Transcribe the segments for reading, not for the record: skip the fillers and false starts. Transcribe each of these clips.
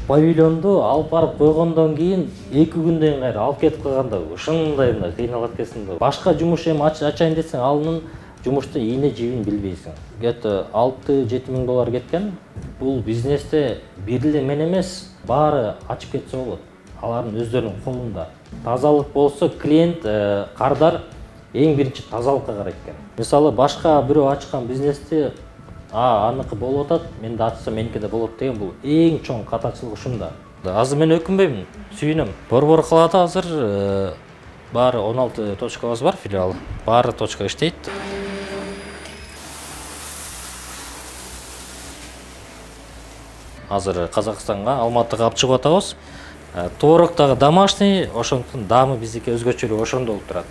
павильонду алып барып койгондон кийин 2 күндөн кайра алып кетип калганда ушундай мына кыйналат экенсиң да. Башка жумуш эми ачайын десең, алынын жумуштун ийне жибин билбейсиң. Где-то 6-7 миң доллар кеткен. Бул бизнесте бир эле мен эмес, баары ачып кетсе болот. Алардын өздөрүнүн колунда. Тазалык болсо, клиент, кардар эң биринчи тазалыкка карайт экен. Мисалы, башка бирөө ачкан бизнесте аныкы болуп атат, мен да ачсам меники да болот деген бул эң чоң катачылык ушунда. Азыр мен өкүнбөйм, сүйүнөм. Борбор калаада азыр баары 16 точкабыз бар, филиал. Баары точка иштейт. Азыр Казакстанга, Алматыга алып чыгып атабыз. Творогдагы домашний, ошондуктан даамы биздики өзгөчөлүгү ошондо болуп турат.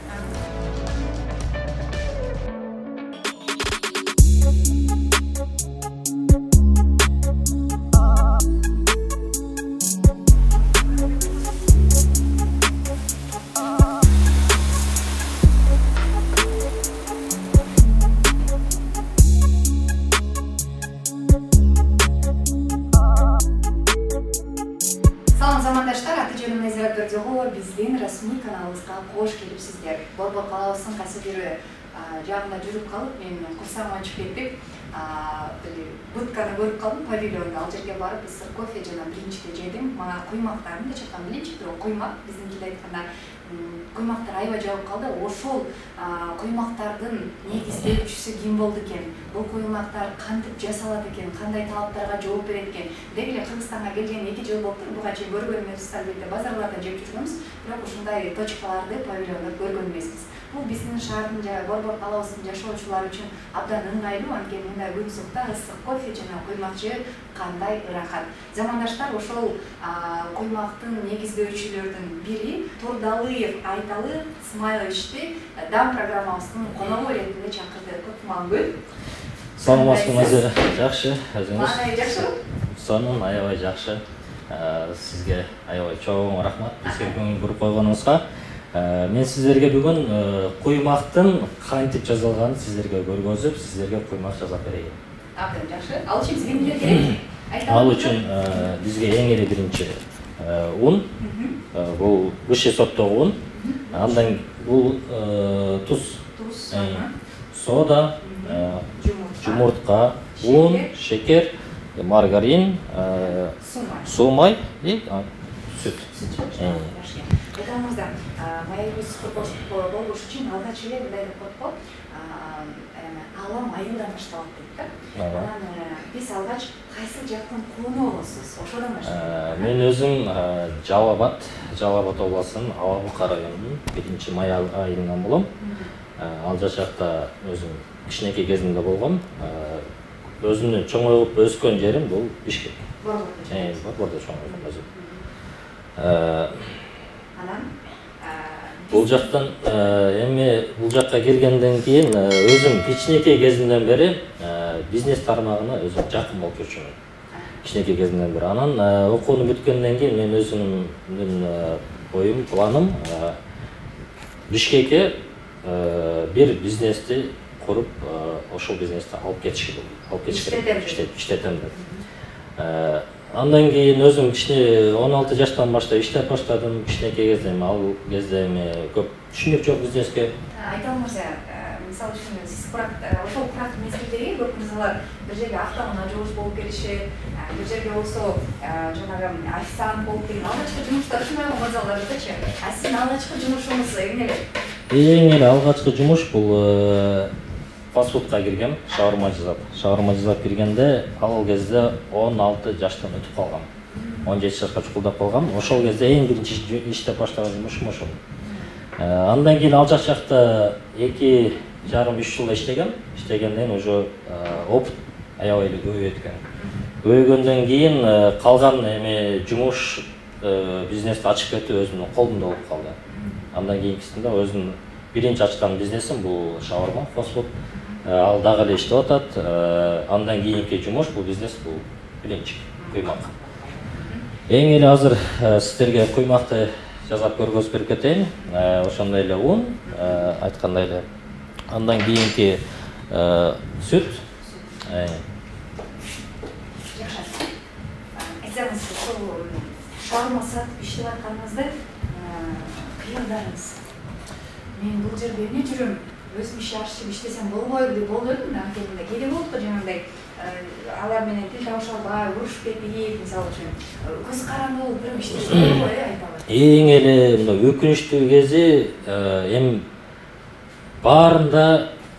Биздин расмий каналыбызга кош келипсиздер. Борбор калабыздын кайсы бир жагында жүрүп калып, мен курсагым ачып кетип, будканы көрүп калдым, павильонду. Ал жерге барып, биз кофе жана блинчикти жедим. Мага куймактарын да чакан блинчик, бирок куймак биздинкиде айтканда куймактар аябай жагып калды. Ошол куймактардын негиздөөчүсү ким болду экен? Бул куймактар кантип жасалат экен? Кандай талаптарга жооп берет экен? Деги эле Кыргызстанга келген 2 жыл болуптур. Буга чейин көргөн эмеспиз, албетте базарларда жеп жүргөнбүз. Бирок ушундай точкаларды, павильондор көргөн эмеспиз. Бул биздин шаардын жана борбор калабыздын жашоочулары үчүн абдан ыңгайлуу, анткени мындай күнсукта ысык кофе жана куймак жеп кандай ырахат. Замандаштар ошол куймактын негиздөөчүлөрдүн бири Турдалыев Айталы Смайловичти дам программабыздын коногу иретинде чакырды. Көпмангүл. Саламатсызбы, жакшы, өзүңүз? Мага жакшыбы? Сонун, аябай жакшы. Сизге аябай чоң рахмат, бизге көңүл буруп койгонуңузга. Мен сиздерге бүгүн куймактын кантип жасалганын сиздерге көргөзүп, сиздерге куймак жасап берейин. Абдан жакшы. Ал үчүн бизге эмне керек? Ал үчүн бизге эң эле биринчи ун, бул высший сорттогу ун, андан бул туз, сода, жумуртка, ун, шекер, маргарин, сумай и сүт. Айтамызда, майыбыз болуш үчүн алгач эле мындай деп коет го, ала майылдан башталат дейт да. Анан биз алгач кайсы жактан кууну болосуз? Ошодон баштайбыз. Мен өзүм Жалал-Абад областынын Ала-Бука районунун 1-май айынан болом. Ал жакта өзүм кичинекей кезимде болгом. Өзүмдүн чоңоюп өскөн жерим бул Бишкек. Борбордо чоңойгом өзүм. Бул жактан бул жакка келгенден кийин өзүм кичинекей кезимден бери бизнес тармагына өзүм жакын болуп жүрчүмүн. Кичинекей кезимден бери. Анан окууну бүткөндөн кийин мен өзүмдүн оюм, планым Бишкекке бир бизнести куруп, ошол бизнести алып кетишке иштетем деп. Андан кийин өзүм кичине 16 жаштан баштап иштеп баштадым. Кичинекей кезде ал кезде көп түшүнүк жок бизнеске. Айталы мырза, мисалы үчүн сиз ошол курак мезгилдеги көп мырзалар бир жерге автоунаа жуугуч болуп келишет, бир жерге болсо жанагы официант болуп келген алгачкы жумуштар ушундай мырзаларчы. А сиздин алгачкы жумушуңуз эмне эле? Эң эле алгачкы жумуш бул фастфудка киргем, шаурма жасап киргенде, ал кезде 16 жаштан өтүп калгам. 17 жашка чукулдап калгам. Ошол кезде эң биринчи иштеп баштаган жумушум ошол. Андан кийин ал жакта 2,5-3 жыл иштегем. Иштегенден уже опыт аябай эле көбөйөт экен. Көбөйгөндөн кийин калган жумуш бизнести ачып кетип өзүмдүн колумда болуп калды. Андан кийинкисинде өзүм биринчи ачкан бизнесим бул шаурма, фастфуд. Ал дагы эле иштеп атат. Андан кийинки жумуш бул бизнес бул блинчик, куймак. Эң эле азыр сиздерге куймакты жасап көргөзүп берип кетейин. Ошондой эле ун, айткандай эле. Андан кийинки сүт. Жакшы. Айтсаңыз ошол шаурма сатып иштеп атканыңызда кыйындарыңыз. Мен бул жерде эмне жүрөм? Өзүм иш ашып иштесем болбойбу деп болдум. Анткени кээде болот го жанагындай алар менен тил табыша албай, урушуп кетип, мисалы үчүн көз карандуу бирөө иштеши болбойбу, айталы. Эң эле мына өкүнүчтүү кези эми баарында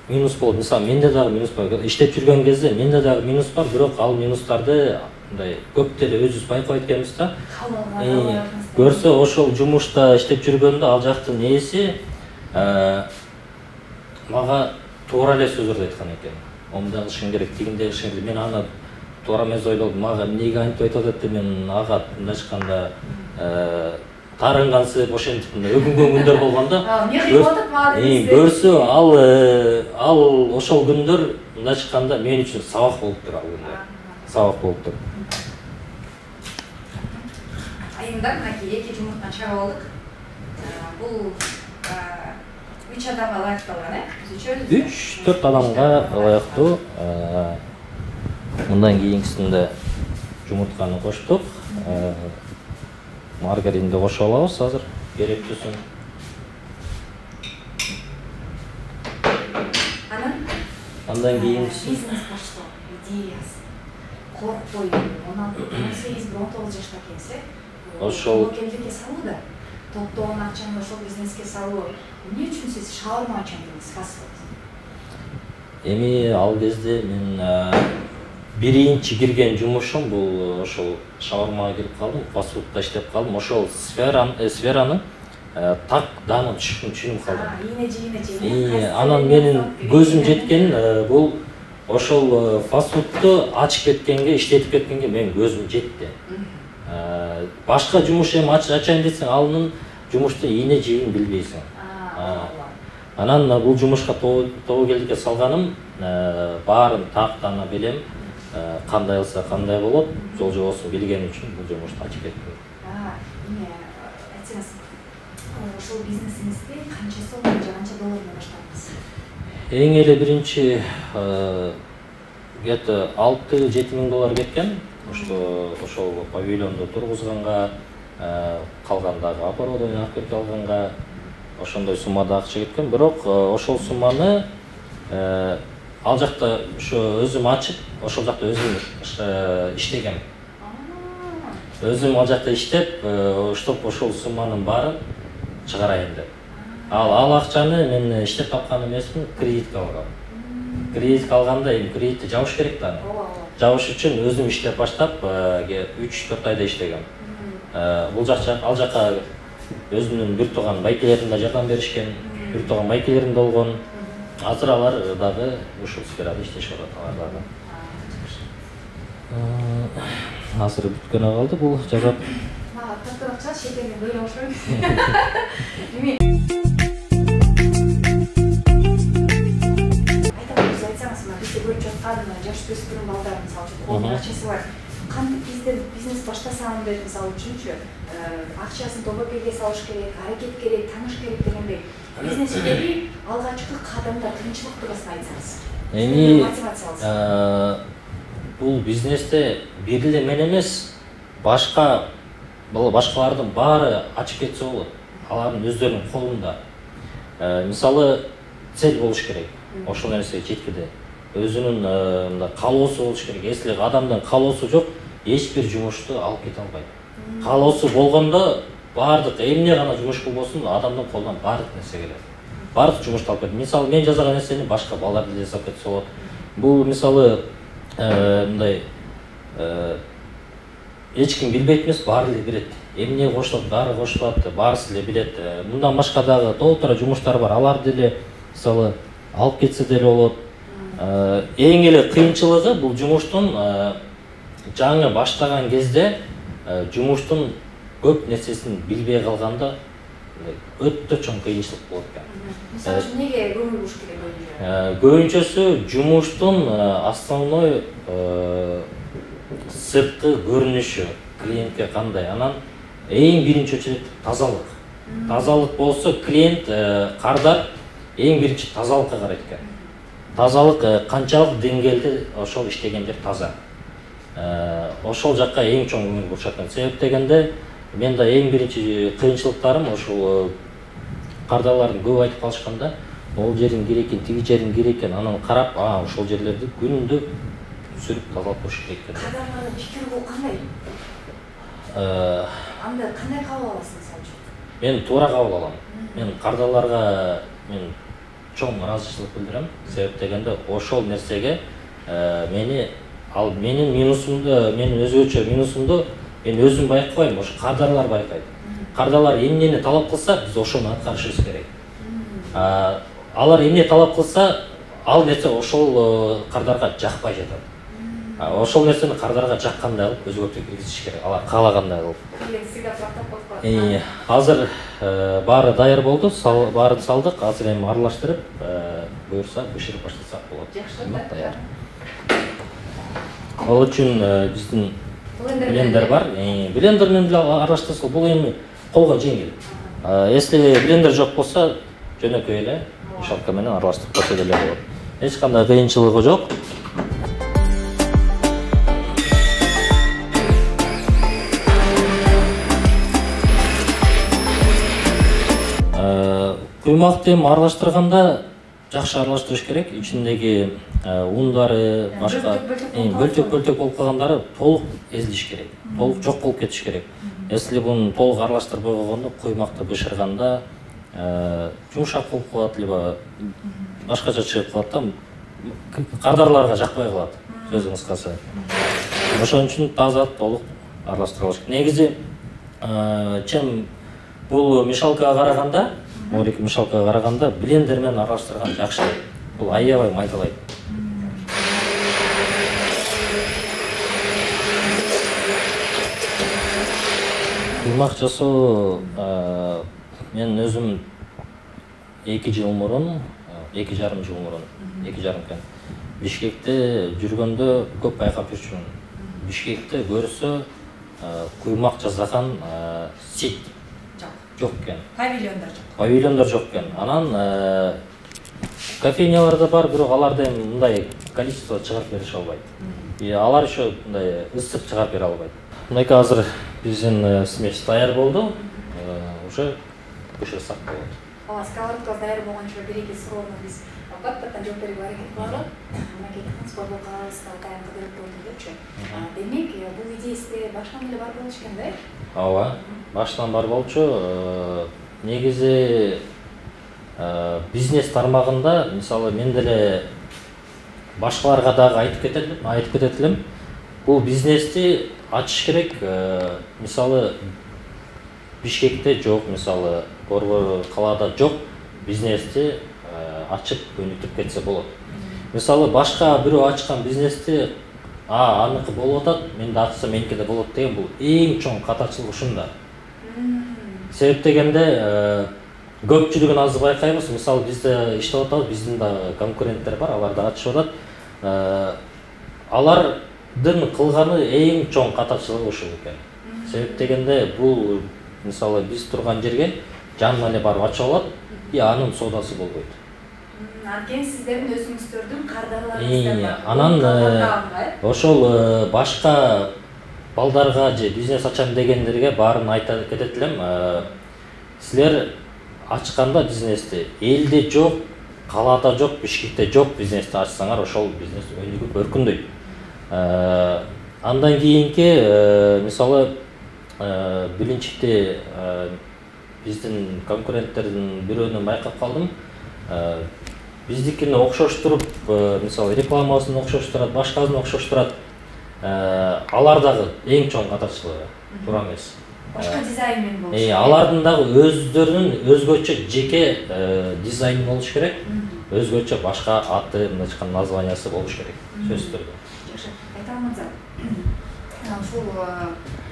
минус болот. Мисалы менде дагы минус бар. Иштеп жүргөн кезде менде дагы минус бар, бирок ал минустарды мындай көп деле өзүбүз байкабайт экенбиз да. Көрсө ошол жумушта иштеп жүргөндө ал жактын ээси мага туура эле сөздөрдү айткан экен. Мындай кылышың керек, тигиндей кылышың керек. Мен аны туура эмес ойлодум. Мага эмнеге антип айтып атат деп мен ага мындайча айтканда тарынгансып ошентип өкүнгөн күндөр болгондо. Эмне кылып атат мага деп. Көрсө ал ошол күндөр мындайча айтканда мен үчүн сабак болуптур ал күндөр. Сабак болуптур. Айымдар мынакей эки жумуртаны чыгарып алдык. Бул 3 адамга ылайыкталган, э? 3-4 адамга ылайыктуу. Мындан кийинкисинде жумуртканы коштук. Маргаринди кошуп алабыз азыр керектүүсүн. Андан кийинкиси бизнес баштоо идеясы. Коркпой 18-19 жашта келсе, ошол келдикке салуу да, топтогон акчаны ошол бизнеске салуу. Эмне үчүн сиз шаурма ачамдыңыз, фастфуд? Эми ал кезде мен биринчи кирген жумушум бул ошол шаурмага кирип калдым, фастфудта иштеп калдым. Ошол сфераны так даамын түшүнүп калдым. Анан менин көзүм жеткен бул ошол фастфудту ачып кеткенге, иштетип кеткенге менин көзүм жетти. Башка жумуш эми ачайын десең, анын жумуштун ийне жибин билбейсиң. Анан бул жумушка тобокелдикке салганым, баарын тактана билем, кандай кылса кандай болот, жол жобосун билген үчүн бул жумушту ачып кеттим. Айтсаңыз, ошол бизнесиңизди канча сом же канча доллардан баштадыңыз? Эң эле биринчи где-то 6-7 миң доллар кеткен. Ошол павильонду тургузганга, калгандагы оборудование алып кетип алганга ошондой суммада акча кеткен. Бирок ошол сумманы ал жакта ошо өзүм ачып, ошол жакта өзүм иштегем. Өзүм ал жакта иштеп, оштоп ошол сумманын баарын чыгарайын деп. Ал акчаны мен иштеп тапкан эмесмин, кредитке алгам. Кредитке алганда эми кредитти жабыш керек да. Жабыш үчүн өзүм иштеп баштап, 3-4 айда иштегем. Бул ал жака өзүмдүн бир тууган байкелерим да жардам беришкен, бир тууган байкелерим да болгон. Азыр алар дагы ушул сферада иштешип атат, алар дагы. Азыр бүткөнө калды бул жазап. Тактыракча шекерин бөлө башлайм. Айтсаңыз, бизде көрүп жаткан жаш-өспүрүм балдар, мисалы үчүн, колдун акчасы бар. Кантип бизнес баштасам деп, мисалы үчүнчү, акчасын тобокелге салыш керек, аракет керек, тааныш керек дегендей. Бизнесчилерди алгачкы кадамда кыйынчылык турасын айтсаңыз. Эми бул бизнесте бир эле мен эмес, башкалардын баары ачып кетсе болот. Алардын өздөрүнүн колунда. Мисалы, цель болуш керек. Ошол нерсеге жеткиде. Өзүнүн каалоосу болуш керек. Если адамдын каалоосу жок, эч бир жумушту алып кете албайт. Каалоосу болгондо баардык эмне гана жумуш болбосун, адамдын колунан баардык нерсе келет. Баардык жумушту алып кетет. Мисалы, мен жасаган нерсени башка балдар деле жасап кетсе болот. Бул мисалы мындай эч ким билбейт эмес, баары эле билет. Эмне кошулат, баары кошулат, баарысы эле билет. Мындан башка дагы толтура жумуштар бар. Алар деле мисалы алып кетсе деле болот. Эң эле кыйынчылыгы бул жумуштун жаңы баштаган кезде жумуштун көп нерсесин билбей калганда өтө чоң кыйынчылык болот экен. Мисалы үчүн эмнеге көңүл буруш керек? Көбүнчөсү жумуштун основной сырткы көрүнүшү, клиентке кандай. Анан эң биринчи очередь тазалык. Тазалык болсо клиент кардар эң биринчи тазалыкка карайт экен. Тазалык канчалык деңгээлде ошол иштегендер таза. ошол жакка эң чоң көңүл бурушат экен. Себеп дегенде менде эң биринчи кыйынчылыктарым ушул кардалардын көп айтып калышканда, ол жерин керек экен, тиги жерин керек экен, анан карап, ошол жерлерди күндү сүрүп тазалап туруш керек экен. Кардарлардын пикири бул кандай? Анда кандай кабыл аласыз мисалы үчүн? Мен туура кабыл алам. Мен кардаларга мен чоң ыраазычылык билдирем. Себеп дегенде ошол нерсеге менин минусумду, менин өзгөчө минусумду мен өзүм байкабайм, ошо кардарлар байкайт. Кардалар эмнени талап кылса, биз ошону аткарышыбыз керек. Алар эмне талап кылса, ал нерсе ошол кардарга жакпай жатат. Ошол нерсени кардарга жаккандай кылып өзгөртүп киргизиш керек. Алар каалагандай кылып. Азыр баары даяр болду, баарын салдык. Азыр эми аралаштырып, буюрса бышырып баштасак болот. Жакшы, даяр. Ол үчүн биздин блендер бар. Блендер менен деле аралаштырсак, бул эми колго жеңил. Если блендер жок болсо, жөнөкөй эле мешалка менен аралаштырып койсо деле болот. Эч кандай кыйынчылыгы жок. Куймакты аралаштырганда жакшы аралаштырыш керек. Ичиндеги ундары, башка бөлтөк болуп калгандары толук эзилиш керек. Толук жок болуп кетиш керек. Если буну толук аралаштырбай койгондо куймакты бышырганда жумшак болуп калат, либо башкача чыгып калат да, кардарларга жакпай калат, сөзүн кыскасы. Ошон үчүн таза толук аралаштырылыш керек. Негизи чем бул мешалкага караганда, морик мешалкага караганда блендер менен аралаштырган жакшы. Бул аябай майдалайт. Куймак жасоо мен өзүм 2 жыл мурун, 2,5 жыл мурун, 2,5 Бишкекте жүргөндө көп байкап жүрчүмүн. Бишкекте көрсө куймак жасаган сет жок экен. Павильондар жок экен. Анан кофейняларда бар, бирок аларда эми мындай количество чыгарып берише албайт. Алар еще мындай ысык чыгарып бере албайт. Мынакей азыр биздин смесь даяр болду. Уже бышырсак болот. Сковородка даяр болгончо бир-эки суроону биз баттан жооп берүүгө аракет кылалы. Мынакей спорттук калыбызга кайын кыдырып көрдүкчү. Демек, бул идеясы баштан эле бар болуш экен да? Ооба, баштан бар болчу. Негизи бизнес тармагында, мисалы, мен деле башкаларга дагы айтып кетет элем. Бул бизнести ачыш керек. Мисалы, Бишкекте жок, мисалы, борбор калаада жок бизнести ачып өнүктүрүп кетсе болот. Мисалы, башка бирөө ачкан бизнести аныкы болуп атат, мен да ачсам меники да болот деген бул эң чоң катачылык ушунда. Себеп дегенде көпчүлүгүн азыр байкайбыз. Мисалы, бизде иштеп атабыз, биздин да конкуренттер бар, алар да ачышып атат. Алардын кылганы эң чоң катачылыгы ушул экен. Себеп дегенде бул мисалы биз турган жерге жанына эле барып ачып алат, анын соодасы болбойт. Анткени сиздердин өзүңүздөрдүн кардарларыңыздар бар. Анан ошол башка балдарга же бизнес ачам дегендерге баарын айта кетет элем. Силер ачканда бизнести элде жок, калаада жок, Бишкекте жок бизнести ачсаңар, ошол бизнес өнүгүп өркүндөйт. Андан кийинки мисалы биринчите биздин конкуренттердин бирөөнөн байкап калдым. Биздикини окшоштуруп, мисалы рекламасын окшоштурат, башкасын окшоштурат. Алар дагы эң чоң катачылыгы, туура эмес. Башка дизайн менен болуш керек. Алардын дагы өздөрүнүн өзгөчө жеке дизайны болуш керек. Өзгөчө башка аты, мындайча названиясы болуш керек. Сөзсүз түрдө. Жакшы, айта алмадым. Ушул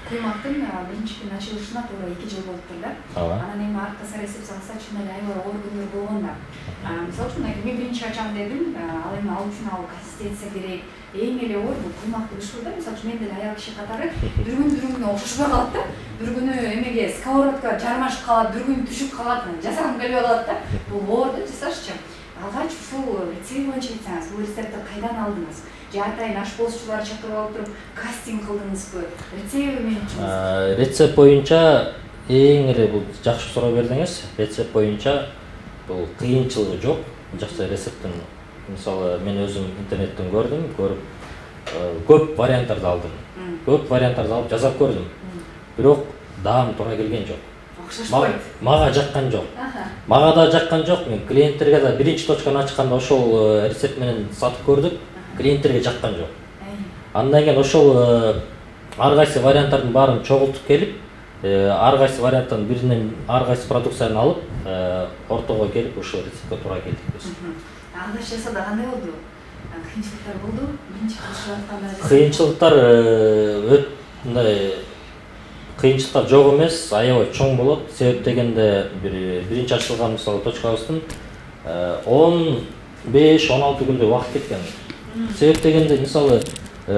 куймактын биринчи күн ачылышына туура 2 жыл болуптур да. Анан эми аркы сары эсеп салса чын эле аябай оор күндөр болгон да. Мисалы үчүн мен биринчи ачам дедим, ал эми ал үчүн консистенция керек. Эң эле оор бул куймакты бышыруу да. Мисалы үчүн мен деле аял киши катары бир күнү окшошпой калат да. Бир күнү эмеге сковородка жармашып калат, бир күнү түшүп калат, жасагым келбей калат да. Бул оор да жасашчы. Алгач ушул рецепт боюнча айтсаңыз, бул рецептти кайдан кайдан алдыңыз? Же атайын ашпозчулар чакырып алып туруп кастинг кылдыңызбы? Рецепт менен Рецепт боюнча эң эле бул жакшы суроо бердиңиз. Рецепт боюнча бул кыйынчылыгы жок. Жакшы рецепттин мисалы мен өзүм интернеттен көрүп көп варианттарды алдым. Көп варианттарды алып жасап көрдүм. Бирок даам туура келген жок. Мага жаккан жок. Мага да жаккан жок. Мен клиенттерге да биринчи точканы ачканда ошол рецепт менен сатып көрдүк. Клиенттерге жаккан жок. Андан кийин ошол ар кайсы варианттардын баарын чогултуп келип, ар кайсы варианттан биринен ар кайсы продукцияны алып, ортого келип ошол рецептке туура келдик биз. Алгаш жасауда кандай болду? Кыйынчылыктар болду? Биринчи кылышып атканда Кыйынчылыктар мындай кыйынчылыктар жок эмес, аябай чоң болот. Себеп дегенде биринчи ачылган мисалы точкабыздын 15-16 күндө убакыт кеткен. Себеп дегенде мисалы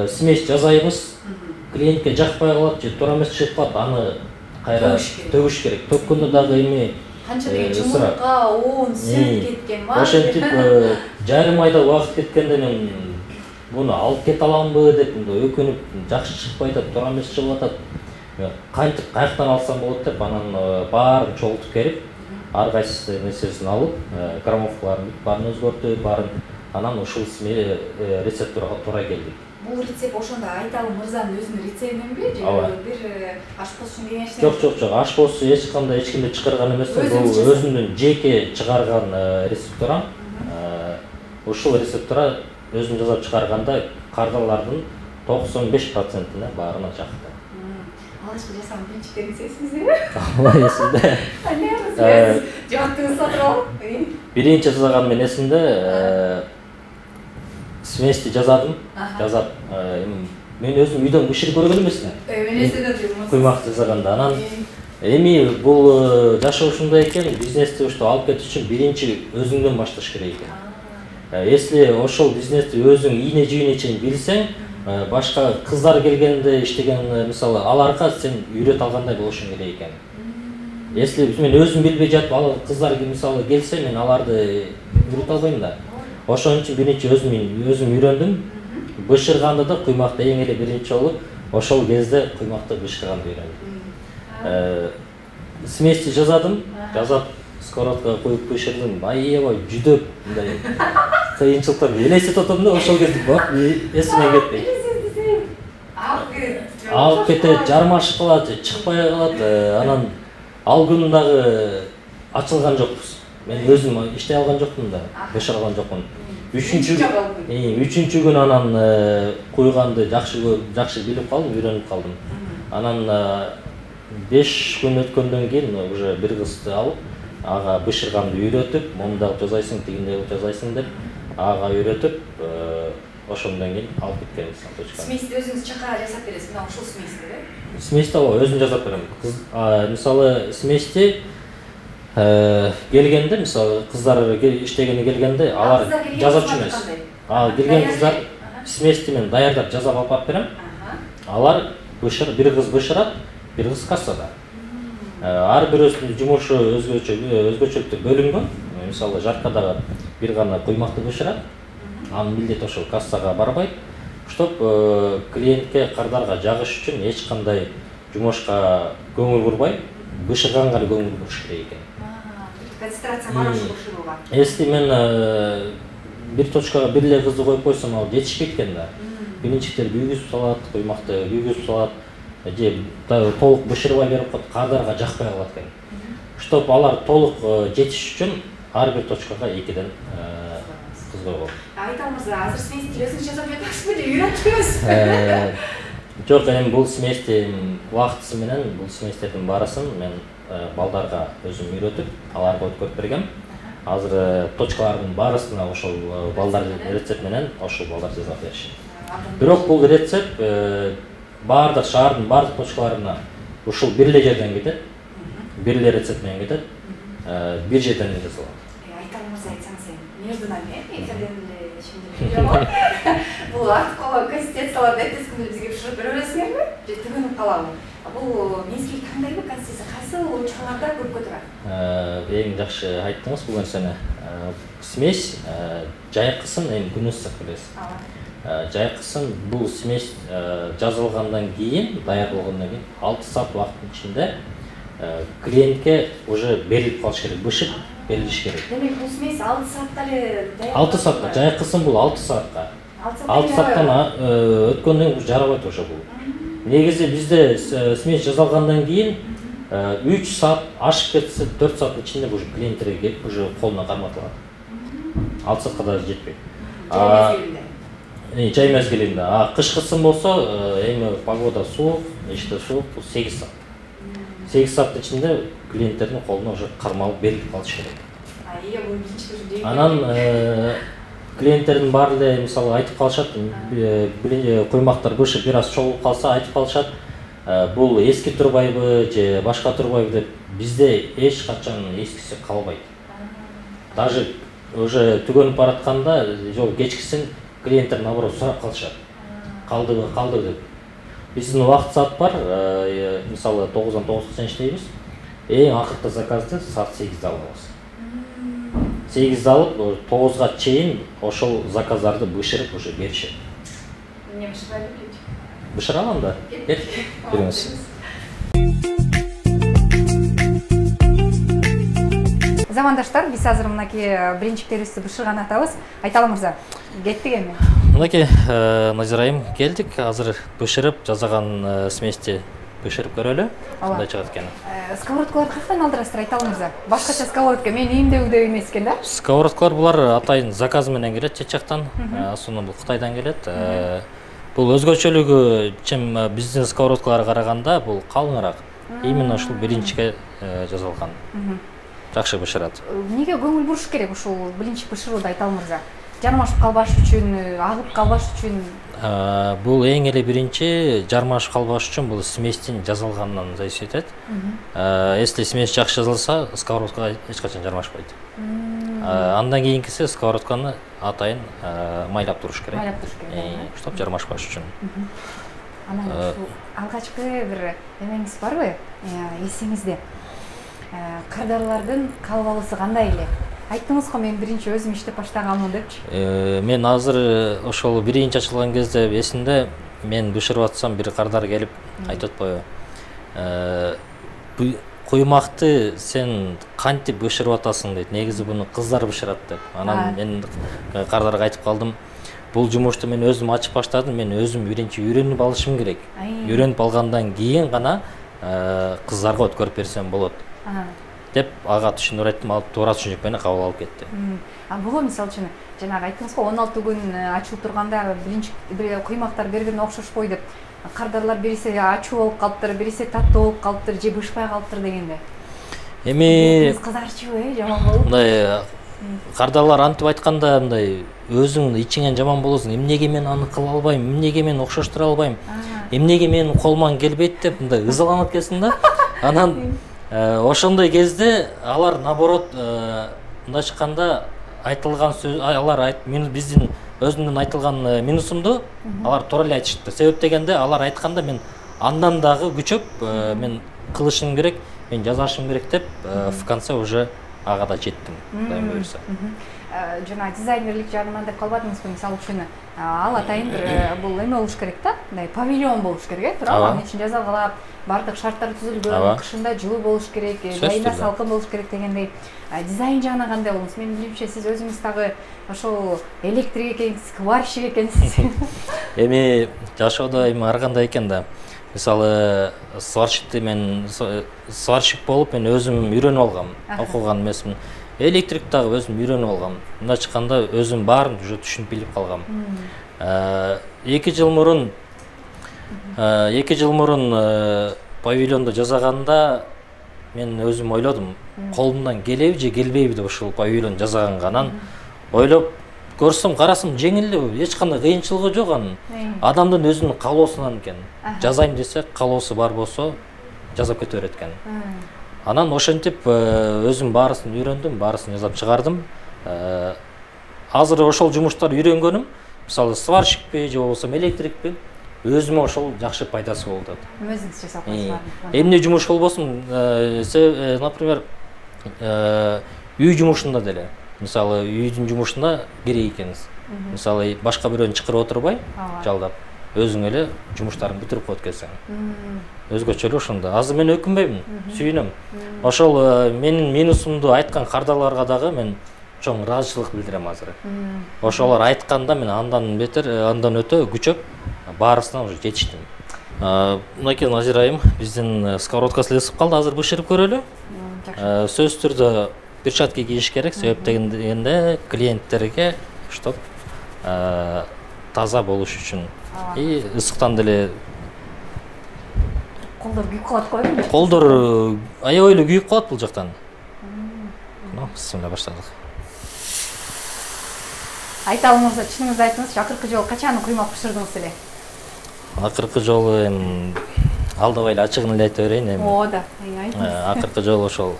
смесь жасайбыз, клиентке жакпай калат же туура эмес чыгып калат, аны кайра төгүш керек. Төккөндө дагы эми канча деген жумурка, он, сүт кеткен, ошентип жарым айда убакыт кеткенде мен буну алып кете аламбы деп өкүнүп, жакшы чыкпай атат, туура эмес чыгып атат. Кантип каяктан алсам болот деп анан баарын чогултуп келип, ар кайсы нерсесин алып, граммовкаларын баарын өзгөртүп, баарын анан ушул рецептке туура келдик. Бул рецепт ошондо Айталы мырзанын өзүнүн рецептиненби же бир ашпозчунун кеңешинен? Жок, ашпозчу эч кандай эч кимди чыгарган эмес, бул өзүмдүн жеке чыгарган рецепторам. Ушул рецептора өзүм жасап чыгарганда кардалардын 95%-ине баарына жакты. Алгачкы жасаган принциптериңиз эсиңизде? Алла эсимде. Кандай жаптыңыз сатып алып? Биринчи жасаган мен эсимде смести жасадым. Жасап, мен өзүм үйдөн бышыр көргөн эмесмин. Мен эсиде жүрмүн. Куймак жасаганда анан эми бул жашоо ушундай экен, бизнести ушто алып кетиш үчүн биринчи өзүңдөн башташ керек экен. Если ошол бизнести өзүң ийне жийине чейин билсең, башка кыздар келгенде иштеген мисалы аларга сен үйрөтө алгандай болушуң керек экен. Если мен өзүм билбей жатып, ал кыздар мисалы келсе, мен аларды үйрөтө албайм да. Ошон үчүн биринчи өзүм үйрөндүм. Бышырганды да куймакты эң эле биринчи болуп, ошол кезде куймакты бышырганды үйрөндүм. Смести жасадым, жасап сковородкага коюп бышырдым. Аябай жүдөп, мындай кыйынчылыктар элестетип атам да, ошол кезде бак эсиме кетпейт. Алып кетет, жармашып калат, чыкпай калат. Анан ал күнү дагы ачылган жокпуз. Мен өзүм иштей алган жокмун да, бышыра алган жокмун. Үчүнчү күн анан куйганды жакшы билип калдым, үйрөнүп калдым. Анан 5 күн өткөндөн кийин уже бир кызды алып, ага бышырганды үйрөтүп, мондой жасайсың, тигиндей жасайсың деп, ага үйрөтүп, ошондон кийин алып кеткенбиз точка. Смести өзүңүз чакыра жасап бересиз, мына ушул смести, э? Смести өзүм жасап берем. Мисалы смести келгенде, мисалы кыздар иштегени келгенде, алар жасап эмес. Келген кыздар смести мен даярдап жасап алып берем. Алар бир кыз бышырат, бир кыз кассада. Ар бирөөсүнүн жумушу өзгөчөлүктө бөлүнгөн. Мисалы жаркадагы бир гана куймакты бышырат, анын милдети ошол кассага барбайт. Чтоб клиентке, кардарга жагыш үчүн эч кандай жумушка көңүл бурбай, бышырганга көңүл буруш керек экен. Концентрация бар ошол бышырууга. Если мен бир точкага бир эле кызды коюп койсом, ал жетишпейт экен да. Биринчитер күйгүзүп салат, куймакты күйгүзүп салат, же толук бышырбай берип коет, кардарга жакпай калат экен. Чтоб алар толук жетиш үчүн ар бир точкага 2ден кыз койгон. Айталы мырза, азыр смести өзүңүз жасап жатасызбы же үйрөттүңүз? Жок, эми бул смести убактысы менен бул сместердин баарысын мен балдарга өзүм үйрөтүп, аларга өткөрүп бергем. Азыр точкалардын баарысына ошол балдар рецепт менен ошол балдар жасап беришет. Бирок бул рецепт баардык шаардын баардык точкаларына ушул бир эле жерден кетет, бир эле рецепт менен кетет, бир жерден жасалат. Айталы мырза, айтсаңыз, между нами эфирден ишинде бул артып калган консистенцияларды эртеси күнү бизге бышырып бере бересиңерби же түгөнүп калабы? Бул мезгил кандайбы консистенция, кайсы учурларда көпкө турат? Эң жакшы айттыңыз бул нерсени. смесь жайкысын эми күн ысык билесиз. Жайкысын бул смесь жазылгандан кийин, даяр болгондон кийин 6 саат убакыттын ичинде клиентке уже берилип калыш керек, бышык берилиш керек. Демек бул смесь 6 саатта эле даяр. 6 саатта, жайкысын бул 6 саатка. 6 сааттан өткөндөн кийин жарабайт уже бул. Негизи бизде смесь жасалгандан кийин 3 саат ашып кетсе 4 сааттын ичинде уже клиенттерге келип уже колуна карматылат. 6 саатка да жетпейт. Жай мезгилинде. Кышкысын болсо эми погода суук, иште суук, 8 саат. 8 сааттын ичинде клиенттердин колуна уже кармалып берилип калыш керек. Анан клиенттердин баары эле мисалы айтып калышат, куймактар бышып бир аз чогулуп калса айтып калышат, бул эски турбайбы же башка турбайбы деп. Бизде эч качан эскиси калбайт. Даже уже түгөнүп баратканда жол кечкисин клиенттер наоборот сурап калышат. Калдыбы деп. Биздин убакыт саат бар, мисалы 9-дан 9-га иштейбиз. Эң акыркы заказды саат 8-де алабыз. 8-де алып, 9-га чейин ошол заказдарды бышырып уже беришет. Эмне бышырабы? Бышыра алам да. Бериңиз. Замандаштар, биз азыр мынакей блинчиктерибизди бышырган атабыз. Айталы мырза, кеттик эми. Мынакей Назирайым келдик, азыр бышырып жасаган смести бышырып көрөлү. Кандай чыгат экен. Сковородкаларды каяктан алдырасыздар, Айталы мырза? Башкача сковородка мен үйүмдөгүдөй эмес экен да? Сковородкалар булар атайын заказ менен келет чет жактан. Асуну бул Кытайдан келет. Бул өзгөчөлүгү чем биздин сковородкаларга караганда бул калыңыраак. Именно ушул блинчикке жасалган. Жакшы бышырат. Эмнеге көңүл буруш керек ушул блинчик бышырууда, Айталы мырза? Жармашып калбаш үчүн, агып калбаш үчүн? Бул эң эле биринчи жармашып калбаш үчүн бул сместин жасалганынан зависит этет. Если смесь жакшы жасалса, сковородка эч качан жармашпайт. Андан кийинкиси сковородканы атайын майлап туруш керек. Майлап туруш керек. Чтоб жармашпаш үчүн. Анан ушул алгачкы бир эмеңиз барбы? Эсиңизде. Кардарлардын калбалысы кандай эле? Айттыңыз го, мен биринчи өзүм иштеп баштаганмын депчи. Мен азыр ошол биринчи ачылган кезде эсимде, мен бышырып атсам бир кардар келип айтып атпайбы? Куймакты сен кантип бышырып атасың дейт. Негизи буну кыздар бышырат деп. Анан мен кардарга айтып калдым. Бул жумушту мен өзүм ачып баштадым. Мен өзүм биринчи үйрөнүп алышым керек. Үйрөнүп алгандан кийин гана кыздарга өткөрүп берсем болот деп ага түшүндүрүп айттым. Алып туура түшүнүк менен кабыл алып кетти. Буга мисалы үчүн жанагы айттыңыз го 16 күн ачылып турганда блинчик куймактар бири-бирине окшошпой деп. Кардарлар бириси ачуу болуп калыптыр, бириси таттуу болуп калыптыр, же бышпай калыптыр дегенде. Эми кызарчыбы, жаман болуп. Мындай кардарлар антип айтканда мындай өзүң ичиңен жаман болосуң. Эмнеге мен аны кыла албайм? Эмнеге мен окшоштура албайм? Эмнеге менин колуман келбейт деп мындай ызаланып кетсин да. Анан ошондой кезде алар наоборот мындай чыкканда айтылган сөз, алар биздин өзүмдүн айтылган минусумду алар туура эле айтышты. Себеп дегенде алар айтканда мен андан дагы күчөп мен кылышым керек, мен жазашым керек деп в конце уже ага да жеттим. Кудай буйрса. Жана дизайнерлик жагынан деп калбадыңызбы? Мисалы үчүн ал атайын бир бул эме болуш керек да, мындай павильон болуш керек, туурабы? Анын ичин жазалгап, бардык шарттар түзүлгөн, кышында жылуу болуш керек, жайында салкын болуш керек дегендей. Дизайн жагына кандай болдуңуз? Мен билимче сиз өзүңүз дагы ошол электрик экенсиз, сварщик экенсиз. Эми жашоодо эми ар кандай экен да. Мисалы сварщикти мен сварщик болуп мен өзүм үйрөнүп алгам, окуган эмесмин. Электрик дагы өзүм үйрөнүп алгам. Мындай чыкканда өзүм баарын уже түшүнүп билип калгам. 2 жыл мурун павильонду жасаганда мен өзүм ойлодум, колумдан келеби же келбейби деп ушул павильон жасаганга. Анан ойлоп көрсөм, карасам жеңил эле, эч кандай кыйынчылыгы жок анын. Адамдын өзүнүн каалоосунан экен. Жазайм десе, каалоосу бар болсо жазап кете берет экен. Анан ошентип өзүм баарысын үйрөндүм, баарысын жасап чыгардым. Азыр ошол жумуштар үйрөнгөнүм, мисалы сварщикпи же болбосо электрикпи, өзүмө ошол жакшы пайдасы болуп атат. Өзүңүз жасап коесуңар. Эмне жумуш болбосун, например, үй жумушунда деле. мисалы үйдүн жумушуна керек экенсиз. Мисалы башка бирөөнү чакырып отурбай, жалдап өзүң эле жумуштарыңды бүтүрүп коет экенсиң. Өзгөчө эле ошондо. Азыр мен өкүнбөймүн, сүйүнөм. Ошол менин минусумду айткан кардарларга дагы мен чоң ыраазычылык билдирем азыр. Ошолор айтканда мен андан бетер, андан өтө күчөп баарысына уже жетиштим. Мынакей Назира айым, биздин сковородка ысып калды, азыр бышырып көрөлү. Сөзсүз түрдө перчатка кийиш керек, себеп дегенде клиенттерге чтоб таза болуш үчүн. И ысыктан деле колдор күйүп калат го. Колдор аябай эле күйүп калат бул жактан. Бисмилла баштадык. Айталы мырза, чыныңызды айтыңызчы, акыркы жолу качан куймак бышырдыңыз эле? Акыркы жолу алдабай эле ачыгын эле айта берейин эми. Да, айтыңыз. Акыркы жолу ошол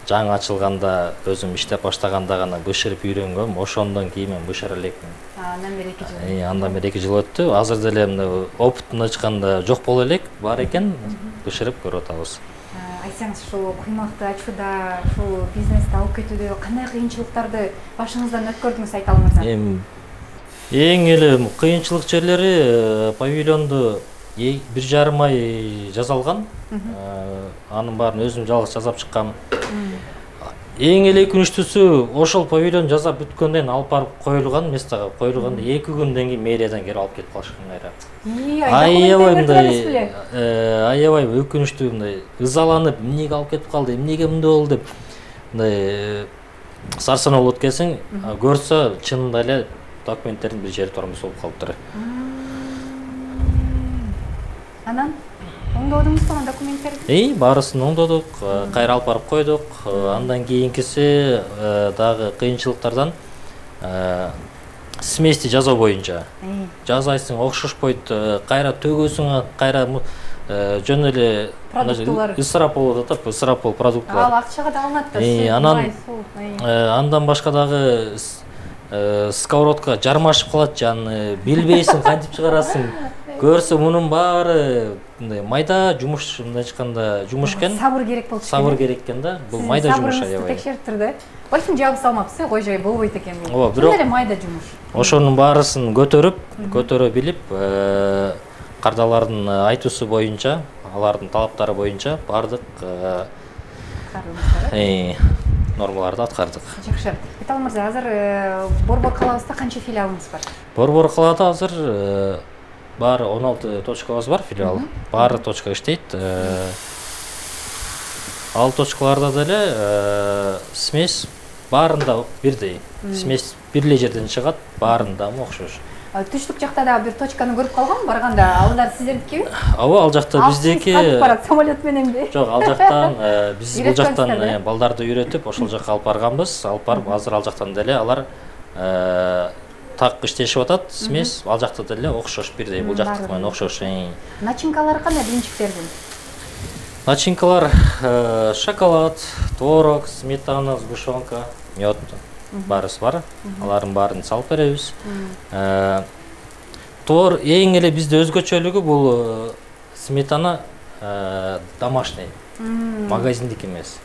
жаңы ачылганда өзүм иштеп баштаганда гана бышырып үйрөнгөм. Ошондон кийин мен бышыра элекмин. Андан бери 2 жыл. Андан бери 2 жыл өттү. Азыр деле мына опытын ачканда жок боло элек, бар экен, бышырып көрүп атабыз. Айтсаңыз, ушул куймакты ачууда, ушул бизнести алып кетүүдө кандай кыйынчылыктарды башыңыздан өткөрдүңүз, айталы мырза? Эң эле кыйынчылык жерлери павильонду 1,5 ай жасалган. Анын баарын өзүм жалгыз жасап чыккам. Эң эле өкүнүчтүүсү, ошол павильон жасап бүткөндөн алып барып коюлган местага коюлганда 2 күндөн кийин мэриядан келип алып кетип калышкан кайра. Аябай өкүнүчтүү, мындай ызаланып, эмнеге алып кетип калды, эмнеге мындай болду деп мындай сарсанаа болот экенсиң, көрсө чынында эле документтердин бир жери тормоз болуп калыптыр. Анан оңдодуңузбу документтерди? Баарысын оңдодук, кайра алып барып койдук. Андан кийинкиси дагы кыйынчылыктардан смести жасоо боюнча. Жасайсың, окшошпойт, кайра төгөсүң, кайра жөн эле ысырап болуп атат, ысырап болуп продуктылар. Ал акчага да алынат да. Андан башка дагы сковородка жармашып калат, жаны билбейсиң кантип чыгарасың. Көрсө мунун баары мындай майда жумуш, мындай айтканда жумуш экен. Сабыр керек болчу. Сабыр керек экен да. Бул майда жумуш аябай. Текшерип турду. Балким жабы салмапсыз, кой жай болбойт экен. Бирок эле майда жумуш. Ошонун баарысын көтөрө билип, кардалардын айтуусу боюнча, алардын талаптары боюнча бардык нормаларды аткардык. Жакшы. Айталы мырза, азыр Борбор калабызда канча филиалыңыз бар? Борбор калаада азыр баары 16 точкабыз бар, филиал. Баары точка иштейт. Ал точкаларда деле смесь баарында бирдей. Смесь бир эле жерден чыгат, баарында окшош. Түштүк жакта да бир точканы көрүп калгам, барганда алар сиздердикиби? Ал жакта биздики. Кантип барат, самолет мененби? Жок, ал жактан биз бул жактан балдарды үйрөтүп, ошол жакка алып барганбыз. Алып барып, азыр ал жактан деле алар так иштешип атат. Смесь ал жакта деле окшош бирдей, бул жактыкы менен окшош. Начинкалары кандай блинчиктердин? Начинкалар шоколад, творог, сметана, сгущенка, мед. Баарысы бар. Алардын баарын салып беребиз. Тор эң эле бизде өзгөчөлүгү бул сметана домашний. Магазиндики эмес.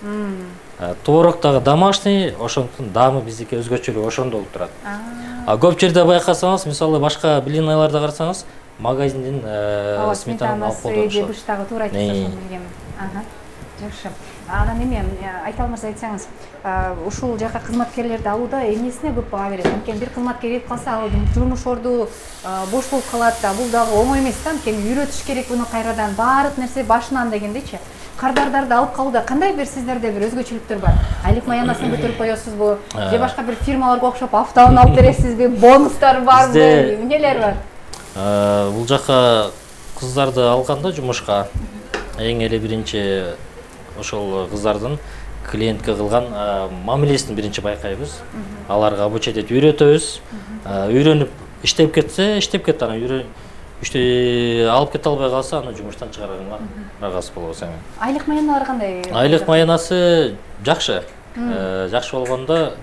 Творог дагы домашний, ошондуктан дамы биздики өзгөчөлүгү ошондо болуп турат. Көп жерде байкасаңыз, мисалы башка блинайларда карасаңыз, магазиндин сметананы алып колдонушат. Быштагы туура айтасыз, ошону билгенмин. Жакшы. Анан эми айталы мырза, айтсаңыз, ушул жака кызматкерлерди алууда эмнесине көп баа берет? Анткени бир кызматкер кетип калса, ал жумуш орду бош болуп калат да, бул дагы оңой эмес да, анткени үйрөтүш керек буну кайрадан, баардык нерсе башынан дегендейчи. Кардардарды алып калууда кандай бир сиздерде бир өзгөчөлүктөр бар? Айлык маянасын көтөрүп коесузбу? Же башка бир фирмаларга окшоп аптабын алып бересизби? Бонустар барбы? Эмнелер бар? Бул жака кыздарды алганда жумушка эң эле биринчи ошол кыздардын клиентке кылган мамилесин биринчи байкайбыз. Аларга обучать этип үйрөтөбүз. Үйрөнүп иштеп кетсе, иштеп кетти, анан алып кете албай калса, аны жумуштан чыгарганга аргасыз болобуз эми. Айлык маяналары кандай? Айлык маянасы жакшы. Жакшы болгондо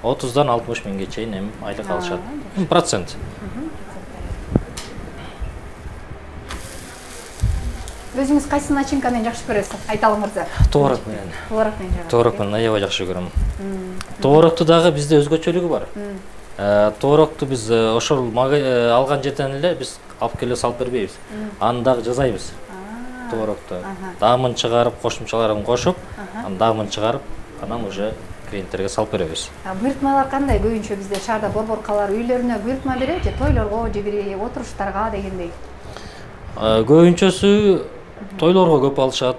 30-дан 60 миңге чейин эми айлык алышат. Процент. өзүңүз кайсы начинка менен жакшы көрөсүз? Айталы мырза. Творог менен. Творог менен жагат. Творог менен аябай жакшы көрөм. Творогту дагы бизде өзгөчөлүгү бар. Творогту биз ошол алган жерден эле биз алып келип салып бербейбиз. Аны дагы жасайбыз. Творогту даамын чыгарып, кошумчаларын кошуп, анан даамын чыгарып, анан уже клиенттерге салып беребиз. Буйртмалар кандай? Көбүнчө бизде шаарда борборкалар үйлөрүнө буйртма берет же тойлорго же бир отуруштарга дегендей. Көбүнчөсү тойлорго көп алышат.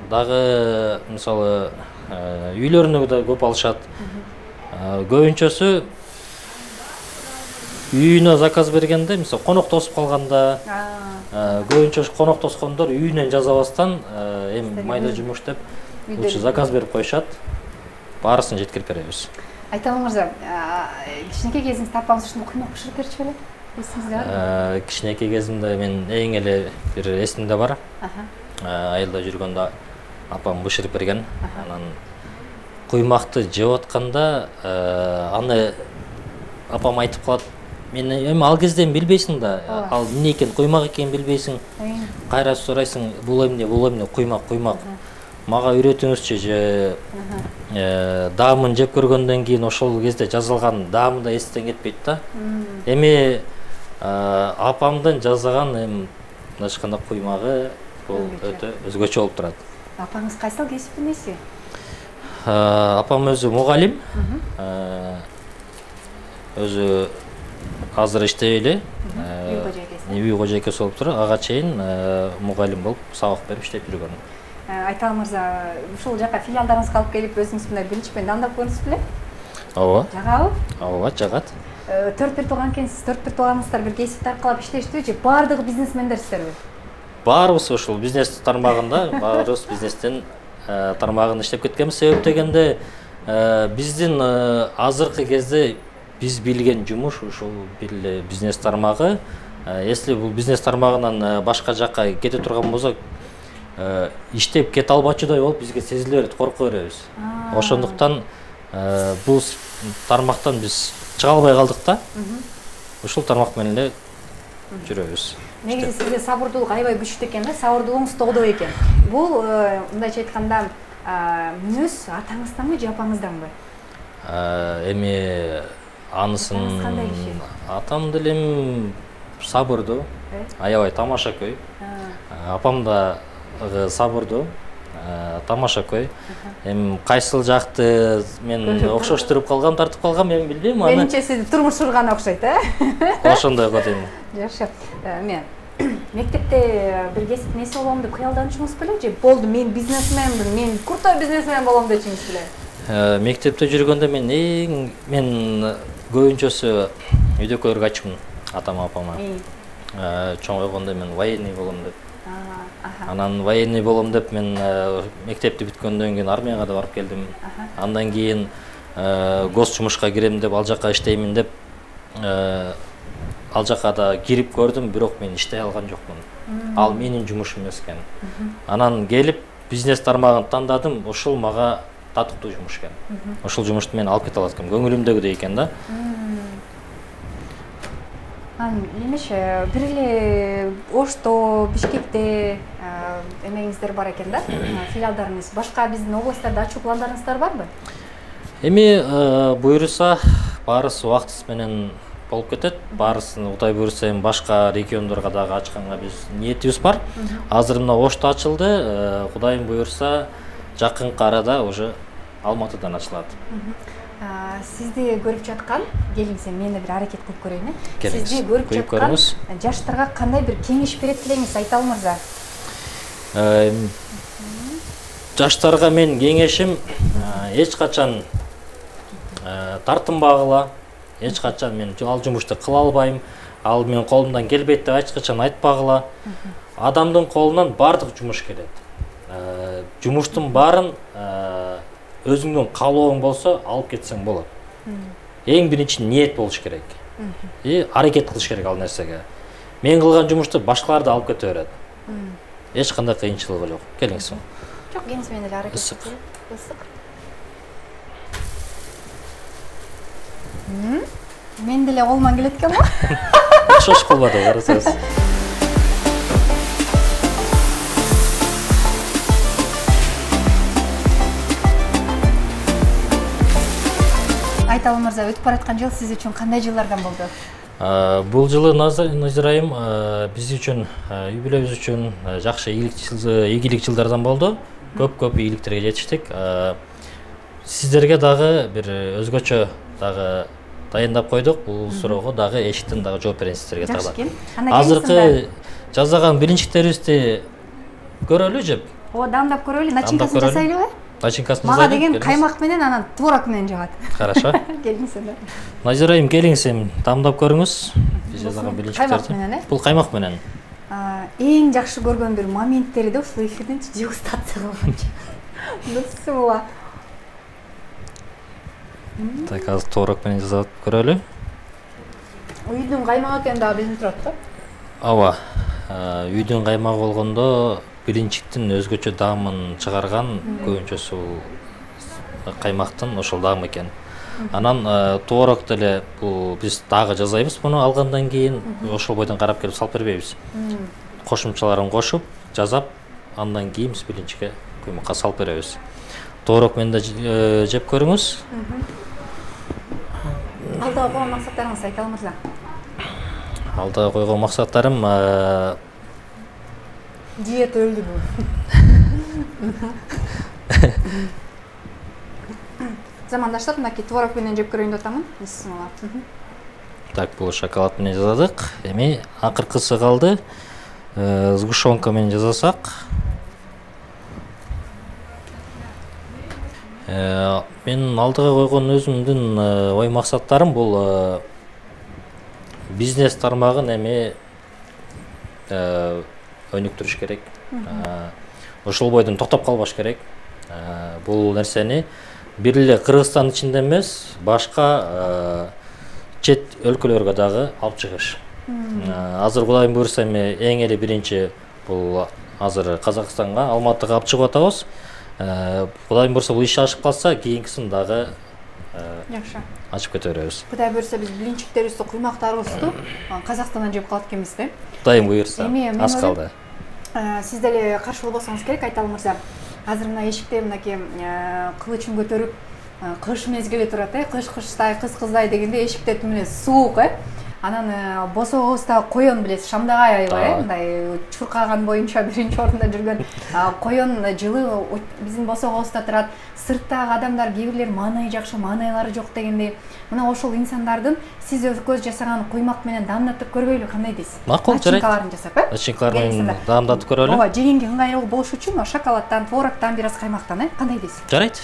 Дагы мисалы үйлөрүнө да көп алышат. Көбүнчөсү үйүнө заказ бергенде, мисалы конок тосуп калганда, көбүнчө конок тоскондор үйүнөн жазабастан эми майда жумуш деп лучше заказ берип коюшат. Баарысын жеткирип беребиз. Айталы мырза, кичинекей кезиңизде апаңыз ушундай куймак бышырып берчү беле? Эсиңизде барбы? Кичинекей кезимде мен эң эле бир эсимде бар. Айылда жүргөндө апам бышырып берген. Анан куймакты жеп атканда аны апам айтып калат: "Мен эми ал кезде билбейсиң да, ал эмне экен, куймак экенин билбейсиң. Кайра сурайсың, бул эмне, куймак. Мага үйрөтүңүзчү же даамын жеп көргөндөн кийин ошол кезде жазылган даамы да эстен кетпейт да. Эми апамдын жасаган эми ачканда куймагы бул өтө өзгөчө болуп турат. Апаңыз кайсыл кесиптин ээси? Апам өзү мугалим. Өзү азыр иштей эле. Үй кожойкеси болуп туруп, ага чейин мугалим болуп сабак берип иштеп жүргөн. Айталы мырза, ушул жака филиалдарыңызга алып келип өзүңүз мындай биринчиден дандап көрдүңүз беле? Ооба. Жагабы? Ооба, жагат. 4 тууган экенсиз, 4 тууганыңыздар бир кесипти аркылап иштештиби же баардыгы бизнесмендерсиздерби? Баарыбыз ушул бизнес тармагында, баарыбыз бизнестин тармагында иштеп кеткенбиз. Себеп дегенде биздин азыркы кезде биз билген жумуш ушул бир бизнес тармагы. Если бул бизнес тармагынан башка жакка кете турган болсок, иштеп кете албачудай болуп бизге сезиле берет, корко беребиз. Ошондуктан бул тармактан биз чыга албай калдык да. Ушул тармак менен эле жүрөбүз. Негизи сизде сабырдуулук аябай күчтүү экен да, сабырдуулугуңуз тогдоо экен. Бул мындайча айтканда мүнөз атаңызданбы же апаңызданбы? Эми анысын кандай киши? Атам делем сабырдуу, аябай тамашакөй. Апам да сабырдуу, тамашакөй. Эми кайсыл жакты мен окшоштуруп калгам, тартып калгам, мен билбейм аны. Менимче сизди турмуш курган окшойт, Ошондой го дейм. Жакшы. Мен мектепте бир кесиптин эси болом деп кыялданчуңуз беле же болду мен бизнесменмин, мен крутой бизнесмен болом дечиңиз беле? Мектепте жүргөндө мен көбүнчөсү үйдөкөлөргө ачмын атама апама. Чоң койгондо мен военный болом деп. Анан военный болом деп мен мектепти бүткөндөн кийин армияга да барып келдим. Андан кийин гос жумушка кирем деп, ал жака иштеймин деп ал жака да кирип көрдүм, бирок мен иштей алган жокмун. Ал менин жумушум эмес экен. Анан келип бизнес тармагын тандадым, ошол мага татыктуу жумуш экен. Ошол жумушту мен алып кете алат экенмин, көңүлүмдөгүдөй экен да. Эмеше бир эле Ошто, Бишкекте эмеңиздер бар экен да, филиалдарыңыз. Башка биздин областтарда ачуу пландарыңыздар барбы? Эми буйруса баарысы убактысы менен болуп кетет. Баарысын Кудай буйруса эми башка региондорго дагы ачканга биз ниетибиз бар. Азыр мына Ошто ачылды, Кудайым буйруса жакынкы арада уже Алматыдан ачылат. Сизди көрүп жаткан, келиңиз мен бир аракет кылып көрөйүн. Сизди көрүп жаткан жаштарга кандай бир кеңеш берет элеңиз, Айталы мырза? Жаштарга мен кеңешим эч качан тартынбагыла, эч качан мен ал жумушту кыла албайм, ал менин колумдан келбейт деп эч качан айтпагыла. Адамдын колунан бардык жумуш келет. Жумуштун баарын өзүңдүн каалооң болсо алып кетсең болот. Эң биринчи ниет болуш керек. Аракет кылыш керек ал нерсеге. Мен кылган жумушту башкалар да алып кете берет. Эч кандай кыйынчылыгы жок. Келиңиз. Жок, келиңиз менен эле аракет кылып. Мен деле колуман келет экен го. Шош калбады, карасаңыз. Айталы мырза, өтүп бараткан жыл сиз үчүн кандай жылдардан болду? Бул жылы Назир айым биз үчүн, үй-бүлөбүз үчүн жакшы ийгилик жылдардан болду. Көп ийгиликтерге жетиштик. Сиздерге дагы бир өзгөчө дагы дайындап койдук. Бул суроого дагы эшиктен дагы жооп берейин сиздерге дагы. Азыркы жазган билинчиктерибизди көрөлү жеп. Даамдап көрөлү, начинкасын жасайлыбы? Начинкасын мага деген каймак менен анан творог менен жагат. Хорошо. Келиңиздер. Назир айым, келиңиз, даамдап көрүңүз. Биз жазган билинчиктерди. Каймак менен, Бул каймак менен. Эң жакшы көргөн бир моменттерди ушул эфирден дегустация кылганчы. Нусула. Так, азыр творог менен жасап көрөлү. Үйдүн каймагы экен дагы билинип турат да. Ооба. Үйдүн каймагы болгондо билинчиктин өзгөчө даамын чыгарган көбүнчөсү каймактын ошол даамы экен. Анан творог деле бул биз дагы жасайбыз, муну алгандан кийин ошол бойдон карап келип салып бербейбиз. Кошумчаларын кошуп, жасап, андан кийин биз билинчикке куймакка салып беребиз. Творог менен да жеп көрүңүз. Алдыга койгон максаттарыңыз, Айталы мырза? Алдыга койгон максаттарым диета өлдүрүү. Замандаштар, мынакей творог менен жеп көрөйүн деп атамын. Бисмилла. Так, бул шоколад менен жасадык. Эми акыркысы калды. Сгущенка менен жасасак. Мен алдыга койгон өзүмдүн ой максаттарым бул бизнес тармагын эми өнүктүрүш керек. Ошол бойдон токтоп калбаш керек. Бул нерсени бир эле Кыргызстан ичинде эмес, башка чет өлкөлөргө дагы алып чыгыш. Азыр Кудайым буйруса эми эң эле биринчи бул азыр Казакстанга, Алматыга алып чыгып атабыз. Кудайым буйруса бул иш ашып калса, кийинкисин дагы жакшы ачып кете беребиз. Кудай буйруса биз билинчиктерибизди, куймактарыбызды Казакстандан жеп калат экенбиз да. Кудайым буйруса. Аз калды. Сиз деле каршы болбосоңуз керек, Айталы мырза. Азыр мына эшикте мынакей кылычын көтөрүп, кыш мезгили турат, кыш кыштай, кыз кыздай дегенде эшикте тим эле суук, Анан босогубузда коён билесиз, Шамдагай айыл, мындай чуркаган боюнча биринчи орунда жүргөн коён жылы биздин босогубузда турат. Сырттагы адамдар кээ бирлер маанай жакшы, маанайлары жок дегендей. Мына ошол инсандардын сиз өзгөз жасаган куймак менен даамдатып көрбөйлү, кандай дейсиз? Макул, жарайт. Начинкаларын жасап, Начинкаларын менен даамдатып көрөлү. Ооба, жегенге ыңгайлуу болуш үчүн шоколаддан, творогдон, бир аз каймактан, кандай дейсиз? Жарайт.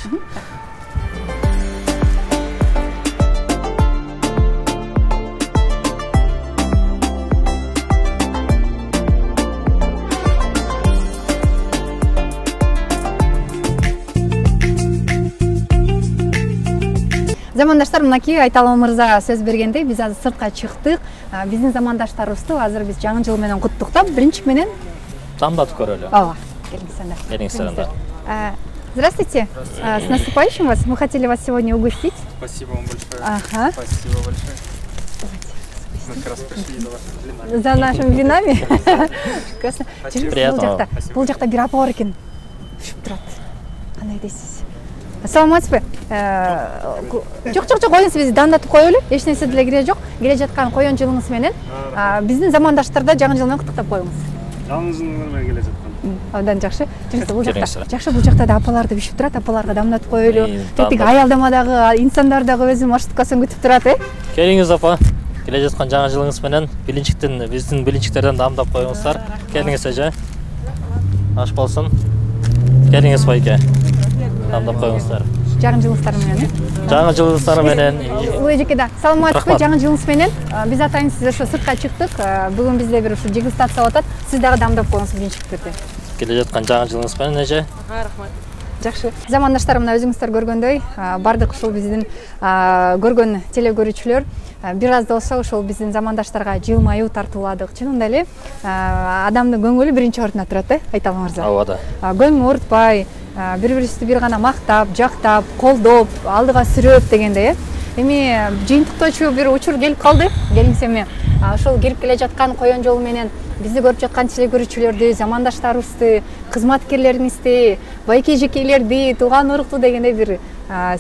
Замандаштар, мынакей Айталы мырза сөз бергендей, биз азыр сыртка чыктык. Биздин замандаштарыбызды азыр биз жаңы жыл менен куттуктап, биринчи менен даамдатып көрөлү. Ооба, келиңиздер. Келиңиздер. Здравствуйте, с наступающим вас. Мы хотели вас сегодня угостить. Спасибо вам большое. Ага. Спасибо большое. Мы как раз пришли за вашими блинами. За нашими блинами. Прекрасно. Приятного. Бул жакта бир апа бар экен. Түшүп турат. Кандай дейсиз? Саламатсызбы? Жок, коюңуз, биз даамдатып коелу. Эч нерсе деле кереги жок. Келе жаткан коён жылыңыз менен биздин замандаштарды жаңы жыл менен куттуктап коюңуз. Жаңы жыл менен келе жаткан. Абдан жакшы. Бул жакта жакшы, бул жакта да апалар да бишип турат, апаларга даамдатып коелу. Тетик аялдамадагы инсандар дагы өзүнүн маршруткасын күтүп турат, Келиңиз апа. Келе жаткан жаңы жылыңыз менен биздин билинчиктерден даамдап коюңуздар. Келиңиз эже. Аш болсун. Келиңиз байке. Даамдап коюңуздар. Жаңы жылыңыздар менен. Жаңы жылыңыздар менен. Эжеке да, саламатсызбы, жаңы жылыңыз менен. Биз атайын сиз ошо сыртка чыктык. Бүгүн бизде бир ушу дегустация болуп атат. Сиз дагы даамдап коюңуз билинчиктерди. Келе жаткан жаңы жылыңыз менен эже. Рахмат. Жакшы. Замандаштар, мына өзүңүздөр көргөндөй, бардык ушул биздин көргөн телекөрүүчүлөр бир аз да болсо ушул биздин замандаштарга жылмаюу тартууладык. Чынында эле адамдын көңүлү биринчи орунда турат, Айталы мырза. Ооба да. Көңүл оорутпай, бири-бирибизди бир гана мактап, жактап, колдоп, алдыга сүрөп дегендей. Эми жыйынтыктоочу бир учур келип калды. Келиңиз эми ошол кирип келе жаткан коён жолу менен бизди көрүп жаткан телекөрүүчүлөрдү, замандаштарыбызды, кызматкерлериңизди, байке эжекейлерди, тууган урукту дегендей бир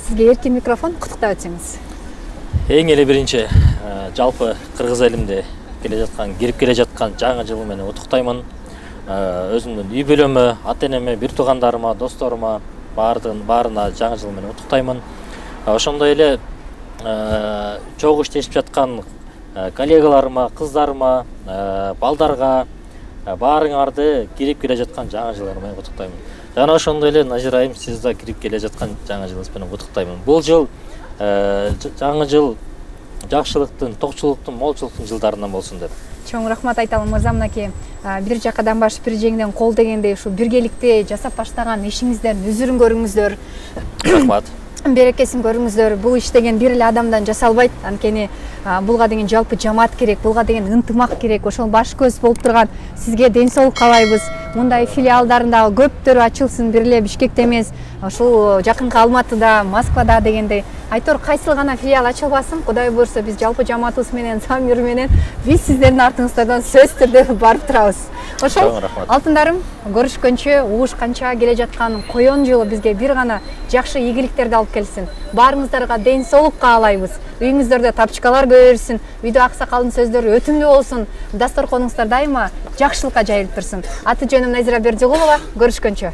сизге эркин микрофон, куттуктап өтсөңүз. Эң эле биринчи жалпы кыргыз элимде кирип келе жаткан жаңы жыл менен куттуктаймын. Өзүмдүн үй бүлөмө, ата энеме, бир туугандарыма, досторума баарына жаңы жыл менен куттуктаймын. Ошондой эле чогуу иштешип жаткан коллегаларыма, кыздарыма, балдарга баарыңарды кирип келе жаткан жаңы жылы менен куттуктаймын. Жана ошондой эле Назира айым, сиз да кирип келе жаткан жаңы жылыңыз менен куттуктаймын. Бул жыл жаңы жыл жакшылыктын, токчулуктун, молчулуктун жылдарынан болсун деп. Чоң рахмат айталым мырзам мынакей. Бир жакадан баш бир жеңден кол дегендей ушу биргеликте жасап баштаган ишиңиздердин өзүрүн көрүңүздөр. Рахмат. Берекесин көрүңүздөр. Бул иш деген бир эле адамдан жасалбайт. Анткени булга деген жалпы жамаат керек, булга деген ынтымак керек. Ошол баш көз болуп турган сизге ден соолук каалайбыз. Мындай филиалдарында көптөрү ачылсын, бир эле Бишкекте эмес, ушул жакынкы Алматыда, Москвада дегендей. Айтор кайсыл гана филиал ачылбасын, Кудай буйрса биз жалпы жамаатыбыз менен, Самир менен биз сиздердин артыңыздардан сөзсүз түрдө барып турабыз. Ошол алтындарым, көрүшкөнчө, угушканча келе жаткан коён жылы бизге бир гана жакшы ийгиликтерди алып келсин. Баарыңыздарга ден соолук каалайбыз. Үйүңүздөрдө тапчыкалар көбөйсүн, үйдө аксакалдын сөздөрү өтүмдүү болсун, дасторконуңуздар дайыма жакшылыкка жайылып турсун. Аты жөнүм Назира Бердигулова, көрүшкөнчө.